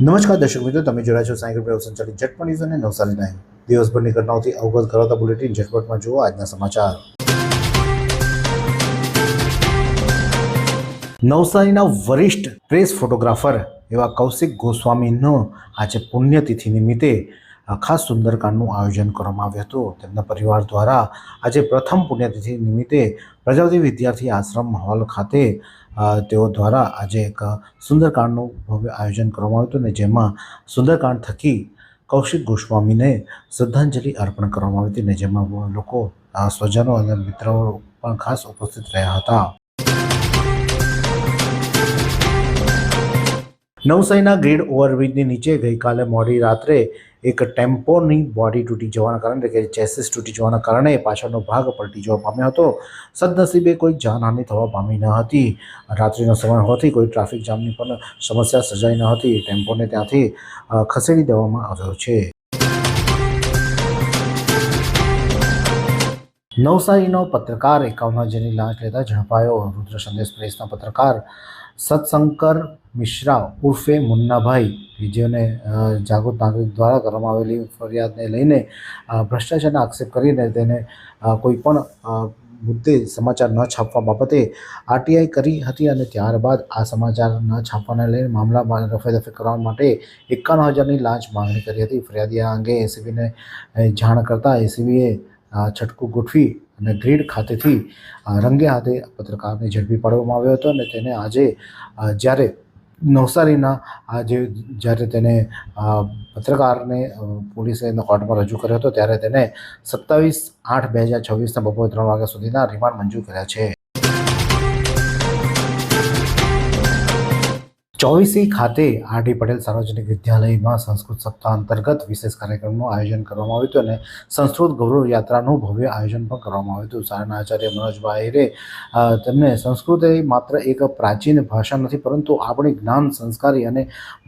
નમસ્કાર દર્શક મિત્રો, તમે જોડાયા છો સાયકલ પ્રયોગ સંચાલિત ઝટપટ ન્યૂઝ અને નવસારી ટાઈમ. દિવસભરની ઘટનાઓથી અવગત કરાવતા બુલેટિન ઝટપટમાં જુઓ આજના સમાચાર. નવસારીના વરિષ્ઠ પ્રેસ ફોટોગ્રાફર એવા કૌશિક ગોસ્વામીનો આજે પુણ્યતિથિ નિમિત્તે ખાસ સુંદરકાંડનું આયોજન કરવામાં આવ્યું હતું. તેમના પરિવાર દ્વારા આજે પ્રથમ પુણ્યતિથિ નિમિત્તે પ્રજાપતિ વિદ્યાર્થી આશ્રમ હોલ ખાતે તેઓ દ્વારા આજે એક સુંદરકાંડનું ભવ્ય આયોજન કરવામાં આવ્યું હતું, અને જેમાં સુંદરકાંડ થકી કૌશિક ગોસ્વામીને શ્રદ્ધાંજલિ અર્પણ કરવામાં આવી હતી, અને જેમાં લોકો સ્વજનો અને મિત્રો પણ ખાસ ઉપસ્થિત રહ્યા હતા. નવસારીના ગ્રીડ ઓવરબ્રિજની નીચે ગઈકાલે મોડી રાત્રે એક ટેમ્પોની બોડી તૂટી જવાના કારણે, કે ચેસિસ તૂટી જવાના કારણે પાછળનો ભાગ પલટી જવા પામ્યો હતો. સદનસીબે કોઈ જાનહાનિ થવા પામી ન હતી. રાત્રિનો સમય હોવાથી કોઈ ટ્રાફિક જામની પણ સમસ્યા સર્જાઈ ન હતી. ટેમ્પોને ત્યાંથી ખસેડી દેવામાં આવ્યો છે. નવસારીનો પત્રકાર 51,000ની લાંચ લેતા ઝડપાયો. રુદ્ર સંદેશ પ્રેસના પત્રકાર સતશંકર મિશ્રા ઉર્ફે મુન્નાભાઈ, જેને જાગૃત નાગરિક દ્વારા કરવામાં આવેલી ફરિયાદને લઈને ભ્રષ્ટાચારના આક્ષેપ કરીને તેને કોઈ પણ મુદ્દે સમાચાર ન છાપવા બાબતે આરટીઆઈ કરી હતી, અને ત્યારબાદ આ સમાચાર ન છાપવાને લઈને મામલા રફેદફે કરવા માટે 51,000ની લાંચ માંગણી કરી હતી. ફરિયાદી આ અંગે એસીબીને જાણ કરતા એસીબીએ છટકું ગોઠવી અને ગ્રીડ ખાતેથી રંગે હાથે પત્રકારને ઝડપી પાડવામાં આવ્યો હતો, અને તેને આજે જ્યારે નવસારીના જ્યારે તેને પત્રકારને પોલીસે કોર્ટમાં રજૂ કર્યો હતો, ત્યારે તેને 27/8/2026ના બપોરે 3 વાગ્યા સુધીના રિમાન્ડ મંજૂર કર્યા છે. ચોવીસી ખાતે આરડી પટેલ સાર્વજનિક વિદ્યાલયમાં સંસ્કૃત સપ્તાહ અંતર્ગત વિશેષ કાર્યક્રમનું આયોજન કરવામાં આવ્યું હતું, અને સંસ્કૃત ગૌરવ યાત્રાનું ભવ્ય આયોજન પણ કરવામાં આવ્યું હતું. શાળાના આચાર્ય મનોજભાઈ આહિરે તેમને સંસ્કૃત એ માત્ર એક પ્રાચીન ભાષા નથી, પરંતુ આપણી જ્ઞાન, સંસ્કારી અને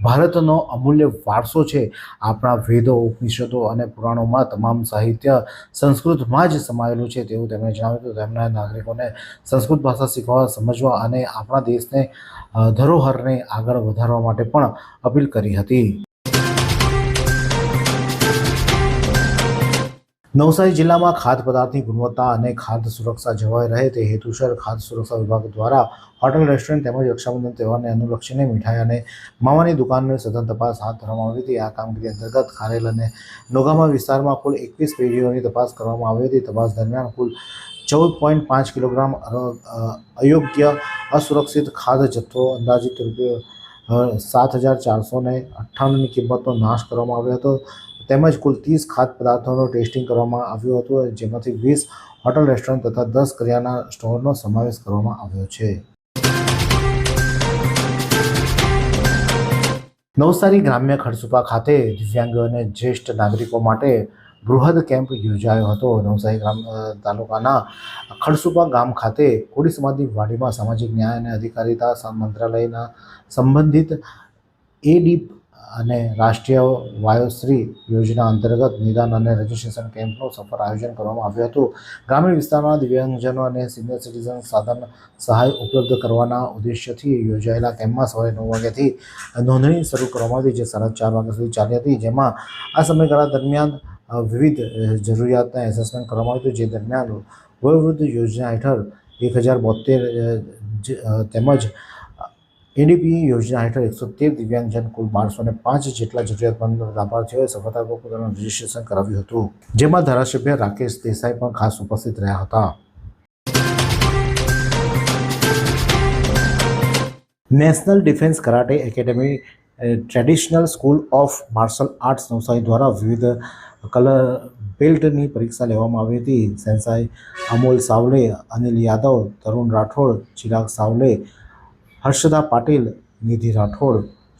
ભારતનો અમૂલ્ય વારસો છે. આપણા વેદો, ઉપનિષદો અને પુરાણોમાં તમામ સાહિત્ય સંસ્કૃતમાં જ સમાયેલું છે તેવું તેમણે જણાવ્યું હતું. તેમના નાગરિકોને સંસ્કૃત ભાષા શીખવા, સમજવા અને આપણા દેશને ધરોહરને આગળ વધારવા માટે પણ અપીલ કરી હતી. નવસારી જિલ્લામાં ખાદ્ય પદાર્થની ગુણવત્તા અને ખાદ્ય સુરક્ષા જળવાઈ રહે તે હેતુસર ખાદ્ય સુરક્ષા વિભાગ દ્વારા હોટલ, રેસ્ટોરન્ટ તેમજ રક્ષાબંધન તહેવારને અનુલક્ષીને મીઠાઈ અને માવાની દુકાનની સઘન તપાસ હાથ ધરવામાં આવી હતી. આ કામગીરી અંતર્ગત ખારેલ અને નોગામા વિસ્તારમાં કુલ 21 પેઢીઓની તપાસ કરવામાં આવી હતી. તપાસ દરમિયાન કુલ 14.5 કિલોગ્રામ અયોગ્ય અસુરક્ષિત ખાદ્ય જથ્થો અંદાજિત ₹7,498ની કિંમતનો નાશ કરવામાં આવ્યો હતો, તેમજ કુલ 30 ખાદ્ય પદાર્થોનું ટેસ્ટિંગ કરવામાં આવ્યું હતું, જેમાંથી 20 હોટલ, રેસ્ટોરન્ટ તથા 10 કરિયાના સ્ટોરનો સમાવેશ કરવામાં આવ્યો છે. નવસારી ગ્રામ્ય ખડસુપા ખાતે દિવ્યાંગ અને જ્યેષ્ઠ નાગરિકો માટે બૃહદ કેમ્પ યોજાયો હતો. નવસારી તાલુકાના ખડસુપા ગામ ખાતે કોળી સમાજની વાડીમાં સામાજિક ન્યાય અને અધિકારીતા મંત્રાલયના સંબંધિત એડીપ અને રાષ્ટ્રીય વાયોશ્રી યોજના અંતર્ગત નિદાન અને રજિસ્ટ્રેશન કેમ્પનું સફળ આયોજન કરવામાં આવ્યું હતું. ગ્રામીણ વિસ્તારમાં દિવ્યાંગજનો અને સિનિયર સિટીઝન સાધન સહાય ઉપલબ્ધ કરવાના ઉદ્દેશ્યથી યોજાયેલા કેમ્પમાં સવારે 9 વાગ્યાથી નોંધણી શરૂ કરવામાં આવી, જે 4:30 વાગ્યા સુધી ચાલી હતી. જેમાં આ સમયગાળા દરમિયાન વિવિધ જરૂરિયાતના એસેસમેન્ટ કરવામાં આવ્યું, જે દરમિયાન વયોવૃદ્ધ યોજના હેઠળ 1072 તેમજ એડીપી યોજના હેઠળ 113 દિવ્યાંગજન કુલ 1205 જેટલા જરૂરિયાતમંદ લાભાર્થીઓએ સફળતાપૂર્વક રજીસ્ટ્રેશન કરાવ્યું હતું, જેમાં ધારાસભ્ય રાકેશ દેસાઈ પણ ખાસ ઉપસ્થિત રહ્યા હતા. National defence karate academy traditional school of martial arts Navsari દ્વારા વિવિધ કલર બેલ્ટની પરીક્ષા લેવામાં આવી હતી. સેન્સાઈ અમોલ સાવલે, અનિલ યાદવ, તરુણ રાઠોડ, ચિરાગ સાવલે, હર્ષદા પાટીલ, નિધિ રાઠોડ,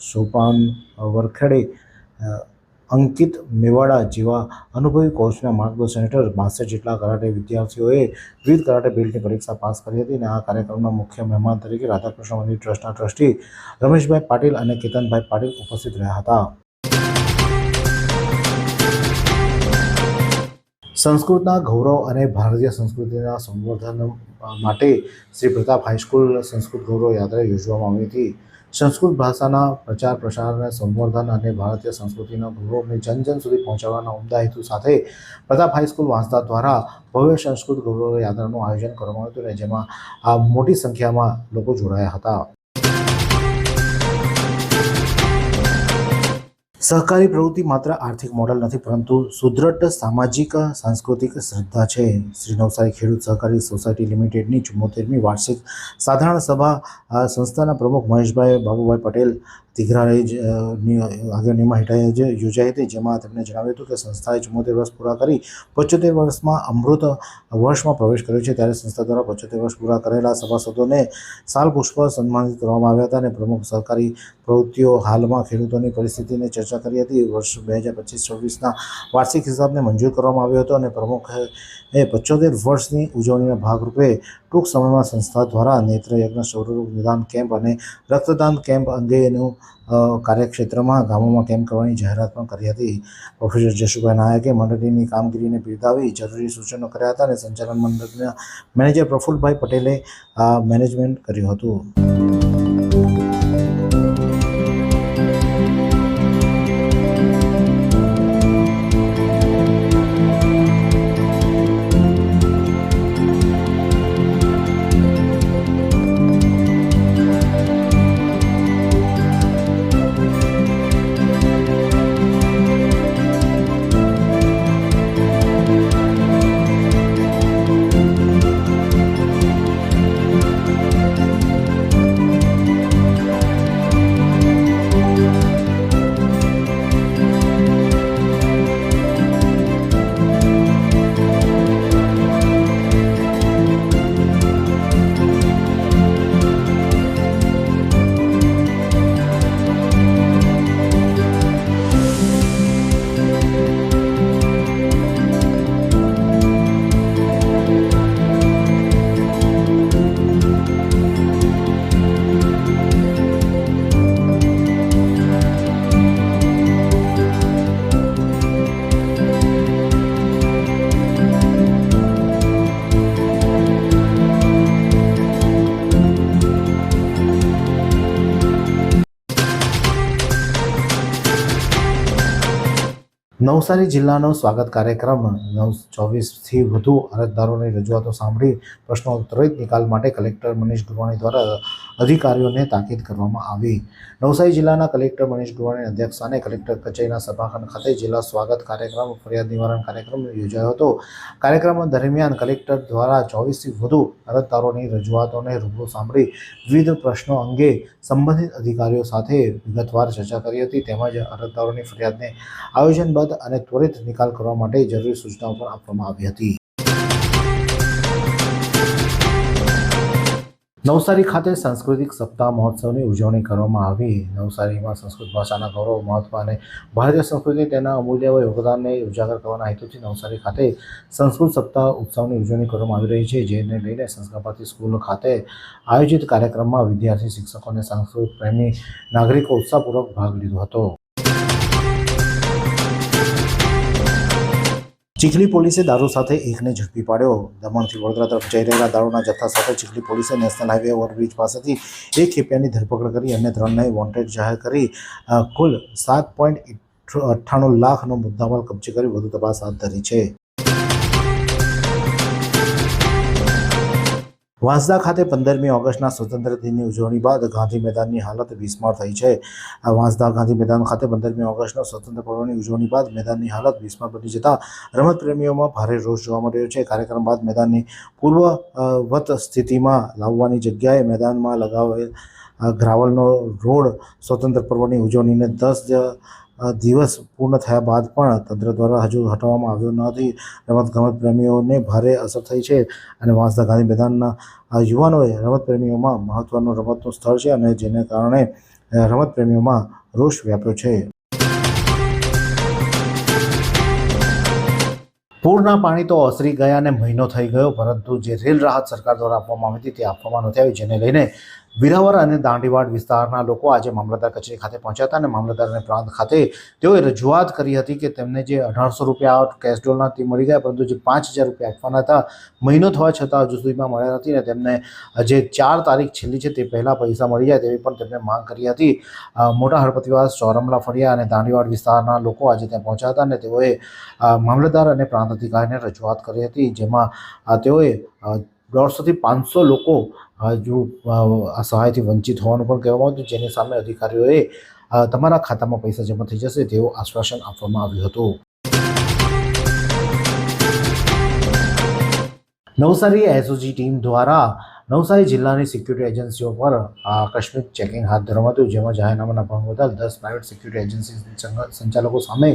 સોપાન વરખેડે, અંકિત મેવાડા જેવા અનુભવી કોચના માર્ગદર્શન હેઠળ 62 જેટલા કરાટે વિદ્યાર્થીઓએ વિવિધ કરાટે બેલ્ટની પરીક્ષા પાસ કરી હતી. અને આ કાર્યક્રમના મુખ્ય મહેમાન તરીકે રાધાકૃષ્ણ મંદિર ટ્રસ્ટના ટ્રસ્ટી રમેશભાઈ પાટીલ અને કેતનભાઈ પાટીલ ઉપસ્થિત રહ્યા હતા. સંસ્કૃતના ગૌરવ અને ભારતીય સંસ્કૃતિના સંવર્ધન માટે શ્રી પ્રતાપ હાઈસ્કૂલ સંસ્કૃત ગૌરવ યાત્રા યોજવામાં આવી હતી, સંસ્કૃત ભાષાના પ્રચાર પ્રસાર અને સંવર્ધન અને ભારતીય સંસ્કૃતિના ગૌરવને જન જન સુધી પહોંચાડવાના ઉમદા હેતુ સાથે પ્રતાપ હાઈસ્કૂલ વાંસદા દ્વારા ભવ્ય સંસ્કૃત ગૌરવ યાત્રાનું આયોજન કરવામાં આવ્યું હતું અને જેમાં મોટી સંખ્યામાં લોકો જોડાયા હતા. સહકારી પ્રવૃત્તિ માત્ર આર્થિક મોડલ નથી પરંતુ સુદૃઢ સામાજિક સાંસ્કૃતિક શ્રદ્ધા છે. શ્રી નવસારી ખેડૂત સહકારી સોસાયટી લિમિટેડની 74મી વાર્ષિક સાધારણ સભા સંસ્થાના પ્રમુખ મહેશભાઈ બાબુભાઈ પટેલ તિઘરાની આગેવાનીમાં હેઠળ યોજાઈ હતી, જેમાં તેમણે જણાવ્યું હતું કે સંસ્થાએ 74 વર્ષ પૂરા કરી 75 વર્ષમાં અમૃત વર્ષમાં પ્રવેશ કર્યો છે. ત્યારે સંસ્થા દ્વારા 75 વર્ષ પૂરા કરેલા સભાસદોને સાલ પુષ્પ સન્માનિત કરવામાં આવ્યા હતા અને પ્રમુખ સહકારી પ્રવૃત્તિઓ હાલમાં ખેડૂતોની પરિસ્થિતિને ચર્ચા કરી હતી. વર્ષ 2025-26ના વાર્ષિક હિસાબને મંજૂર કરવામાં આવ્યો હતો અને પ્રમુખે 75 વર્ષની ઉજવણીના ભાગરૂપે ટૂંક સમયમાં સંસ્થા દ્વારા નેત્રયજ્ઞ, સૌરરોગ નિદાન કેમ્પ અને રક્તદાન કેમ્પ અંગેનું કાર્યક્ષેત્રમાં ગામોમાં કેમ્પ કરવાની જાહેરાત પણ કરી હતી. પ્રોફેસર જશુભાઈ નાયકે મંડળીની કામગીરીને બિરદાવી જરૂરી સૂચનો કર્યા હતા અને સંચાલન મંડળના મેનેજર પ્રફુલ્લભાઈ પટેલે મેનેજમેન્ટ કર્યું હતું. નવસારી જિલ્લાનો સ્વાગત કાર્યક્રમ 24થી વધુ અરજદારોની રજૂઆતો સાંભળી પ્રશ્નો ત્વરિત નિકાલ માટે કલેક્ટર મનીષ ગુરવાની દ્વારા અધિકારીઓને તાકીદ કરવામાં આવી. નવસારી જિલ્લાના કલેક્ટર મનીષ ગુરવાણીની અધ્યક્ષસ્થાને કલેક્ટર કચેરીના સભાખંડ ખાતે જિલ્લા સ્વાગત કાર્યક્રમ ફરિયાદ નિવારણ કાર્યક્રમ યોજાયો હતો. કાર્યક્રમ દરમિયાન કલેક્ટર દ્વારા 24થી વધુ અરજદારોની રજૂઆતોને રૂબરૂ સાંભળી વિવિધ પ્રશ્નો અંગે સંબંધિત અધિકારીઓ સાથે વિગતવાર ચર્ચા કરી હતી, તેમજ અરજદારોની ફરિયાદને આયોજનબદ્ધ અને ત્વરિત નિકાલ કરવા માટે જરૂરી સૂચનાઓ પણ આપવામાં આવી હતી. નવસારી ખાતે સાંસ્કૃતિક સપ્તાહ મહોત્સવની ઉજવણી કરવામાં આવી. નવસારીમાં સંસ્કૃત ભાષાના ગૌરવ, મહત્વ અને ભારતીય સંસ્કૃતિ તેના અમૂલ્ય યોગદાનને ઉજાગર કરવાના હેતુથી નવસારી ખાતે સંસ્કૃત સપ્તાહ ઉત્સવની ઉજવણી કરવામાં આવી રહી છે, જેને લઈને સંસ્કાર ભારતી સ્કૂલ ખાતે આયોજિત કાર્યક્રમમાં વિદ્યાર્થી, શિક્ષકો અને સંસ્કૃત પ્રેમી નાગરિકો ઉત્સાહપૂર્વક ભાગ લીધો હતો. ચીખલી પોલીસે દારૂ સાથે એકને ઝડપી પાડ્યો. દમણથી વડોદરા તરફ જઈ રહેલા દારૂના જથ્થા સાથે ચીખલી પોલીસે નેશનલ હાઈવે ઓવરબ્રિજ પાસેથી એક ખેપિયાની ધરપકડ કરી અન્ય 3ને વોન્ટેડ જાહેર કરી કુલ 7.98 લાખનો મુદ્દામાલ કબજે કરી વધુ તપાસ હાથ ધરી છે. વાંસદા ખાતે 15મી ઓગસ્ટના સ્વતંત્ર દિનની ઉજવણી બાદ ગાંધી મેદાનની હાલત બિસ્માર થઈ છે. વાંસદા ગાંધી મેદાન ખાતે 15મી ઓગસ્ટનો સ્વતંત્ર પર્વની ઉજવણી બાદ મેદાનની હાલત બિસ્માર બની જતા રમત પ્રેમીઓમાં ભારે રોષ જોવા મળ્યો છે. કાર્યક્રમ બાદ મેદાનની પૂર્વવત સ્થિતિમાં લાવવાની જગ્યાએ મેદાનમાં લગાવેલ ગ્રાવલનો રોડ સ્વતંત્ર પર્વની ઉજવણીને 10 દિવસ પૂર્ણ થયા બાદ પણ તંત્ર દ્વારા હજુ હટાવવામાં આવ્યો નથી. રમતગમત પ્રેમીઓને ભારે અસર થઈ છે અને વાંસદા ગાંધી મેદાનના યુવાનોએ રમત પ્રેમીઓમાં મહત્વનું રમતનું સ્થળ છે અને જેને કારણે રમત પ્રેમીઓમાં રોષ વ્યાપ્યો છે. પૂરના પાણી તો ઓસરી ગયા અને મહિનો થઈ ગયો, પરંતુ જે રેલ રાહત સરકાર દ્વારા આપવામાં આવી હતી તે આપવામાં નથી આવી, જેને લઈને વિરાવર અને દાંડીવાડ વિસ્તારના લોકો આજે મામલતદાર કચેરી ખાતે પહોંચ્યા હતા અને મામલતદાર અને પ્રાંત ખાતે તેઓએ રજૂઆત કરી હતી કે તેમને જે 1800 રૂપિયા કેશ ડોલના તે મળી ગયા, પરંતુ જે 5000 રૂપિયા આપવાના હતા મહિનો થવા છતાં હજુ સુધીમાં મળ્યા નથી અને તેમને જે 4 તારીખ છેલ્લી છે તે પહેલાં પૈસા મળી જાય તેવી પણ તેમને માંગ કરી હતી. મોટા હળપતિવાસ, ચોરમલા ફળિયા અને દાંડીવાડ વિસ્તારના લોકો આજે ત્યાં પહોંચ્યા હતા અને તેઓએ મામલતદાર અને પ્રાંત અધિકારીને રજૂઆત કરી હતી, જેમાં તેઓએ 150 થી 500 લોકો હજુ આ સહાયથી વંચિત હોવાનું પણ કહેવામાં આવ્યું, જેની સામે અધિકારીઓએ તમારા ખાતામાં પૈસા જમા થઈ જશે તેવું આશ્વાસન આપવામાં આવ્યું હતું. નવસારી એસઓજી ટીમ દ્વારા નવસારી જિલ્લાની સિક્યુરિટી એજન્સીઓ પર આકસ્મિક ચેકિંગ હાથ ધરવામાં હતું, જેમાં જાહેરનામાના ભંગ બદલ 10 પ્રાઇવેટ સિક્યુરિટી એજન્સી સંચાલકો સામે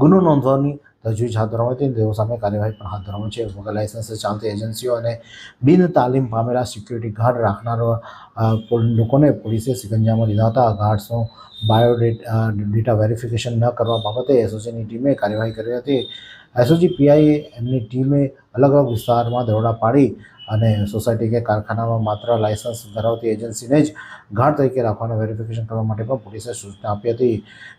ગુનો નોંધવાની તજવીજ હાથ ધરવામાં હતી. તેઓ સામે કાર્યવાહી પણ હાથ ધરવામાં છે. વગર લાયસન્સે ચાલતી એજન્સીઓ અને બિન તાલીમ પામેલા સિક્યુરિટી ગાર્ડ રાખનાર લોકોને પોલીસે સિકંજામાં લીધા હતા. ગાર્ડ્સનો બાયોડેટા વેરિફિકેશન ન કરવા બાબતે એસઓજીની ટીમે કાર્યવાહી કરી હતી. એસઓજી પીઆઈએ એમની ટીમે અલગ અલગ વિસ્તારમાં દરોડા પાડી અને સોસાયટી કે કારખાનામાં માત્ર લાયસન્સ ધરાવતી એજન્સીને જ ગાર્ડ તરીકે રાખવાનું વેરિફિકેશન કરવા માટે પણ પોલીસે સૂચના આપી હતી.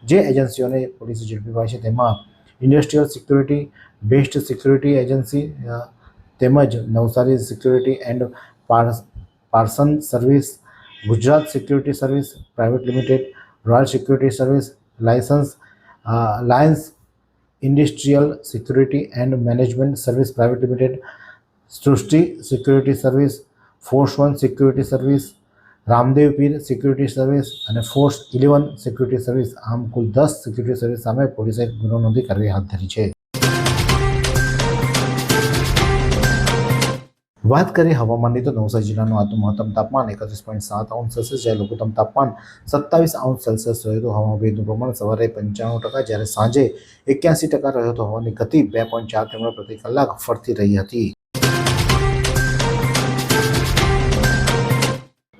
જે એજન્સીઓને પોલીસે ઝડપી પાડી છે તેમાં industrial security, best security agency તેમજ Navsari security and person service, Gujarat security service private limited, royal security service, lions industrial security and management service private limited, Srishti security service, force 1 security service, Ramdev Pir security service અને force 11 security service, આમ કુલ 10 security service સામે પોલીસે ગુનો નોંધી કાર્યવાહી હાથ ધરી છે. વાત કરીએ હવામાનની તો નવસારી જિલ્લાનું આજનું મહત્તમ તાપમાન 31.7 અંશ સેલ્સિયસ, જ્યારે લઘુત્તમ તાપમાન 27 અંશ સેલ્સિયસ રહ્યું હતું. હવામાં ભેજનું પ્રમાણ સવારે 95%, જ્યારે સાંજે 81% રહ્યો હતો. હવાની ગતિ 2.4 કિલોમીટર પ્રતિ કલાક ફરતી રહી હતી.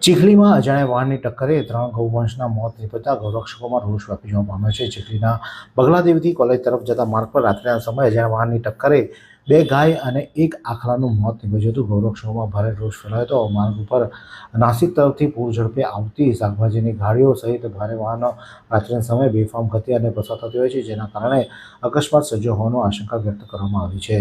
ચીખલીમાં અજાણ્યા વાહનની ટક્કરે 3 ગૌવંશના મોત નીપજતા ગૌરક્ષકોમાં રોષ વ્યાપી જવા પામ્યો છે. ચીખલીના બગલાદેવીથી કોલેજ તરફ જતા માર્ગ પર રાત્રિના સમયે અજાણ્યા વાહનની ટક્કરે 2 ગાય અને 1 આખલાનું મોત નીપજ્યું હતું. ગૌરક્ષકોમાં ભારે રોષ ફેલાયો હતો. માર્ગ ઉપર નાસિક તરફથી પૂર ઝડપે આવતી શાકભાજીની ગાડીઓ સહિત ભારે વાહનો રાત્રિના સમયે બેફામ ગતિએ અને પસાર થતી હોય છે, જેના કારણે અકસ્માત સર્જાયો હોવાની આશંકા વ્યક્ત કરવામાં આવી છે.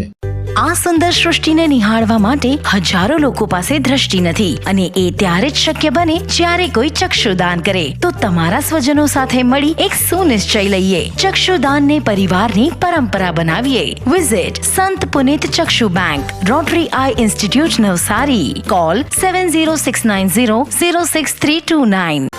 આ સુંદર સૃષ્ટિને નિહાળવા માટે હજારો લોકો પાસે દ્રષ્ટિ નથી અને એ ત્યારે જ શક્ય બને જ્યારે કોઈ ચક્ષુદાન કરે. તો તમારા સ્વજનો સાથે મળી એક સુનિશ્ચય લઈએ. ચક્ષુદાનને પરિવારની પરંપરા બનાવીએ. Visit Sant Punit Chakshu bank, Rotary eye institute Navsari. Call 7069006329.